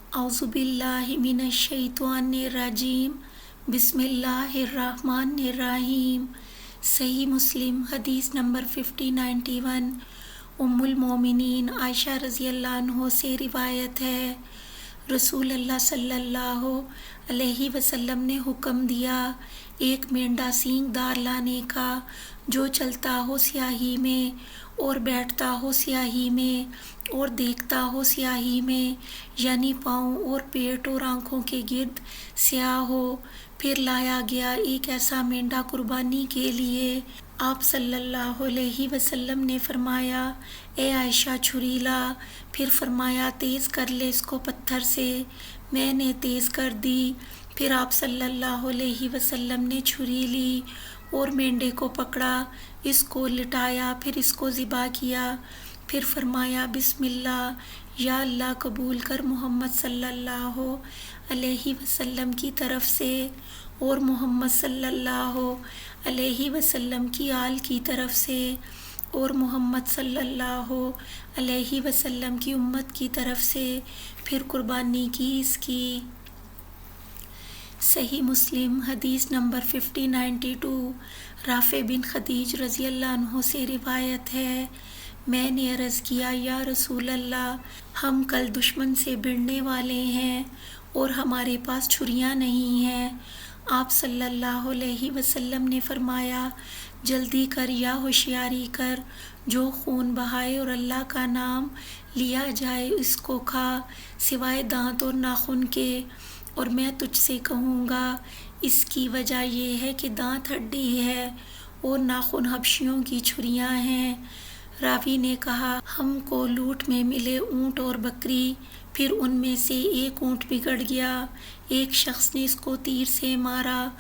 औज़ु बिल्लाहि मिनश शैतानिर रजीम बिस्मिल्लाहिर्रहमानिर्रहीम। सही मुस्लिम हदीस नंबर 5091 उम्मुल मोमिनीन आयशा रज़ी अल्लाह अन्हा से रिवायत है, रसूल अल्लाह सल्लल्लाहु अलैहि वसल्लम ने हुक्म दिया एक मेंढा सींगदार लाने का जो चलता हो स्याही में और बैठता हो स्याही में और देखता हो स्याही में, यानी पाँव और पेट और आँखों के गिर्द स्याह हो। फिर लाया गया एक ऐसा मेंढा कुर्बानी के लिए। आप सल्लल्लाहु अलैहि वसल्लम ने फरमाया, ए आयशा छुरी ला। फिर फरमाया, तेज़ कर ले इसको पत्थर से। मैंने तेज़ कर दी। फिर आप सल्लल्लाहु अलैहि वसल्लम ने छुरी ली और मेंढे को पकड़ा, इसको लिटाया, फिर इसको ज़िबा किया। फिर फरमाया, बिस्मिल्लाह, या अल्लाह कबूल कर मोहम्मद सल्लल्लाहु अलैहि वसल्लम की तरफ से और मोहम्मद सल्लल्लाहु अलैहि वसल्लम की आल की तरफ से और मोहम्मद सल्लल्लाहु अलैहि वसल्लम की उम्मत की तरफ से। फिर कुर्बानी की इसकी। सही मुस्लिम हदीस नंबर 5092 राफ़े बिन खदीज रज़ी अल्लाह अन्हु से रिवायत है, मैंने अर्ज़ किया, या रसूल अल्लाह, हम कल दुश्मन से भिड़ने वाले हैं और हमारे पास छुरियां नहीं हैं। आप सल्लल्लाहु अलैहि वसल्लम ने फरमाया, जल्दी कर या होशियारी कर, जो खून बहाए और अल्लाह का नाम लिया जाए इसको खा, सिवाय दांत और नाखून के। और मैं तुझसे कहूँगा, इसकी वजह यह है कि दांत हड्डी है और नाखून हबशियों की छुरियां हैं। रावी ने कहा, हमको लूट में मिले ऊँट और बकरी, फिर उनमें से एक ऊँट बिगड़ गया। एक शख्स ने इसको तीर से मारा,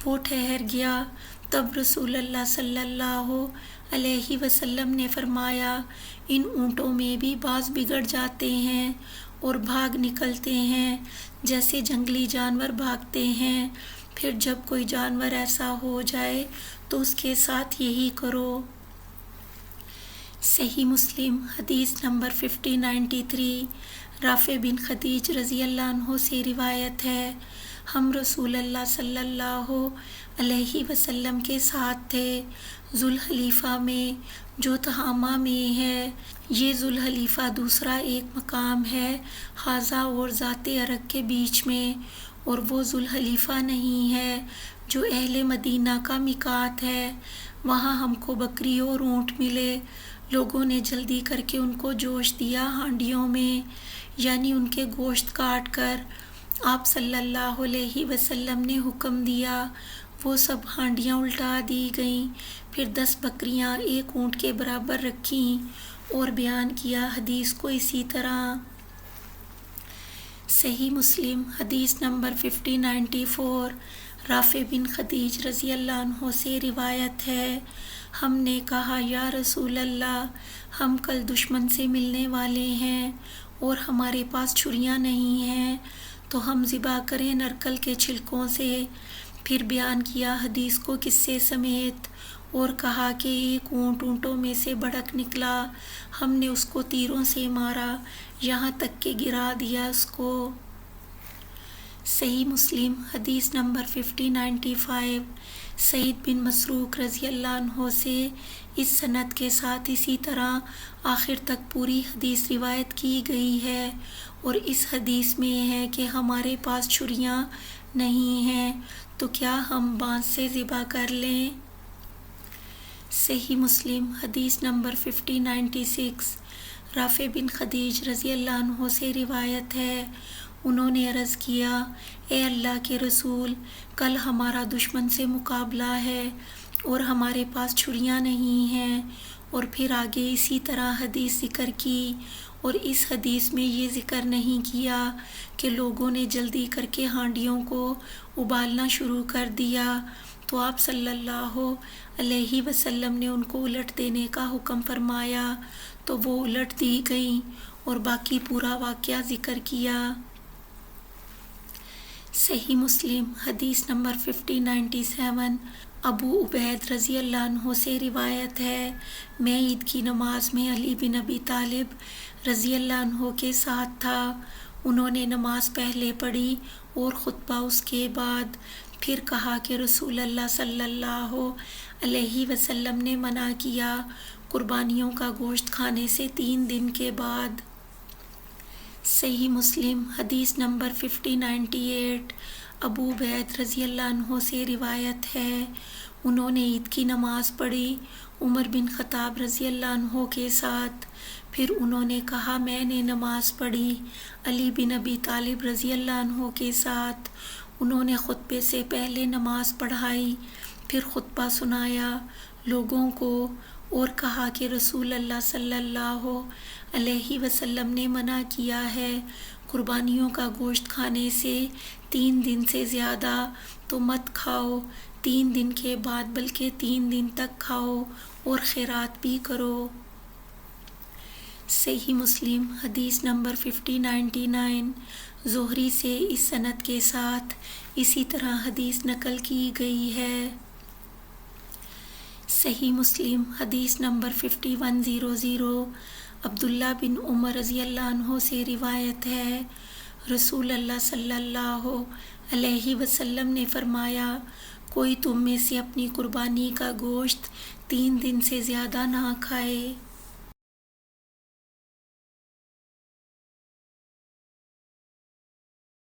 वो ठहर गया। तब रसूल अल्लाह सल्लल्लाहु अलैहि वसल्लम ने फरमाया, इन ऊँटों में भी बाज़ बिगड़ जाते हैं और भाग निकलते हैं जैसे जंगली जानवर भागते हैं। फिर जब कोई जानवर ऐसा हो जाए तो उसके साथ यही करो। सही मुस्लिम हदीस नंबर 5093 राफ़े बिन खदीज रज़ी अल्लाह अन्हु से रिवायत है, हम रसूल अल्लाह सल्लल्लाहु अलैहि वसल्लम के साथ थे जुल्हलीफ़ा में, जो तहामा में है। ये जुल्हलीफ़ा दूसरा एक मकाम है हाज़ा और ज़ाते अरक के बीच में, और वो जुल्हलीफ़ा नहीं है जो अहले मदीना का मिकात है। वहाँ हमको बकरी और ऊँट मिले। लोगों ने जल्दी करके उनको जोश दिया हांडियों में, यानी उनके गोश्त काट कर। आप सल्लल्लाहु अलैहि वसल्लम ने हुक्म दिया, वो सब हांडियाँ उल्टा दी गईं। फिर 10 बकरियाँ एक ऊँट के बराबर रखीं और बयान किया हदीस को इसी तरह। सही मुस्लिम हदीस नंबर 5094 राफ़े बिन खदीज रज़ी अल्लाह अन्हु से रिवायत है, हमने कहा, या रसूल अल्लाह, हम कल दुश्मन से मिलने वाले हैं और हमारे पास छुरियां नहीं हैं, तो हम ज़िबा करें नरकल के छिलकों से। फिर बयान किया हदीस को किस्से समेत और कहा कि एक ऊँट ऊँटों में से भड़क निकला, हमने उसको तीरों से मारा, यहाँ तक कि गिरा दिया उसको। सही मुस्लिम हदीस नंबर 5095 सईद बिन मसरूक रज़ी अल्लाह अन्हु से इस सनद के साथ इसी तरह आखिर तक पूरी हदीस रिवायत की गई है। और इस हदीस में है कि हमारे पास छुरियां नहीं हैं, तो क्या हम बाँस से ज़िबा कर लें। सही मुस्लिम हदीस नंबर 5096 राफ़े बिन खदीज रज़ी अल्लाह अन्हु से रिवायत है, उन्होंने अर्ज़ किया, ए अल्लाह के रसूल, कल हमारा दुश्मन से मुकाबला है और हमारे पास छुरियां नहीं हैं। और फिर आगे इसी तरह हदीस ज़िक्र की, और इस हदीस में ये ज़िक्र नहीं किया कि लोगों ने जल्दी करके हांडियों को उबालना शुरू कर दिया, तो आप सल्लल्लाहु अलैहि वसल्लम ने उनको उलट देने का हुक्म फरमाया, तो वो उलट दी गई और बाकी पूरा वाक़या ज़िक्र किया। सही मुस्लिम हदीस नंबर 5097 अबू उबैद रज़ी अल्लाह अन्हु से रिवायत है, मैं ईद की नमाज में अली बिन अबी तालिब रज़ी अल्लाह अन्हु के साथ था انہوں نے نماز پہلے پڑھی اور خطبہ اس کے بعد. پھر کہا کہ رسول اللہ صلی اللہ علیہ وسلم نے منع کیا قربانیوں کا گوشت کھانے سے 3 دن کے بعد. صحیح مسلم حدیث نمبر 5098. ابو عبید رضی اللہ عنہ سے روایت ہے، انہوں نے عید کی نماز پڑھی عمر بن خطاب رضی اللہ عنہ کے ساتھ. پھر انہوں نے کہا میں نے نماز پڑھی علی بن ابی طالب رضی اللہ عنہ کے ساتھ. انہوں نے خطبے سے پہلے نماز پڑھائی، پھر خطبہ سنایا لوگوں کو اور کہا کہ رسول اللہ صلی اللہ علیہ وسلم نے منع کیا ہے قربانیوں کا گوشت کھانے سے 3 دن سے زیادہ تو مت کھاؤ، 3 دن کے بعد بلکہ 3 دن تک کھاؤ اور خیرات بھی کرو. صحیح مسلم حدیث نمبر 5099. زہری سے اس سند کے ساتھ اسی طرح حدیث نقل کی گئی ہے. صحیح مسلم حدیث نمبر 5100. عبداللہ بن عمر رضی اللہ عنہ سے روایت ہے، رسول اللہ صلی اللہ علیہ وسلم نے فرمایا کوئی تم میں سے اپنی قربانی کا گوشت 3 دن سے زیادہ نہ کھائے.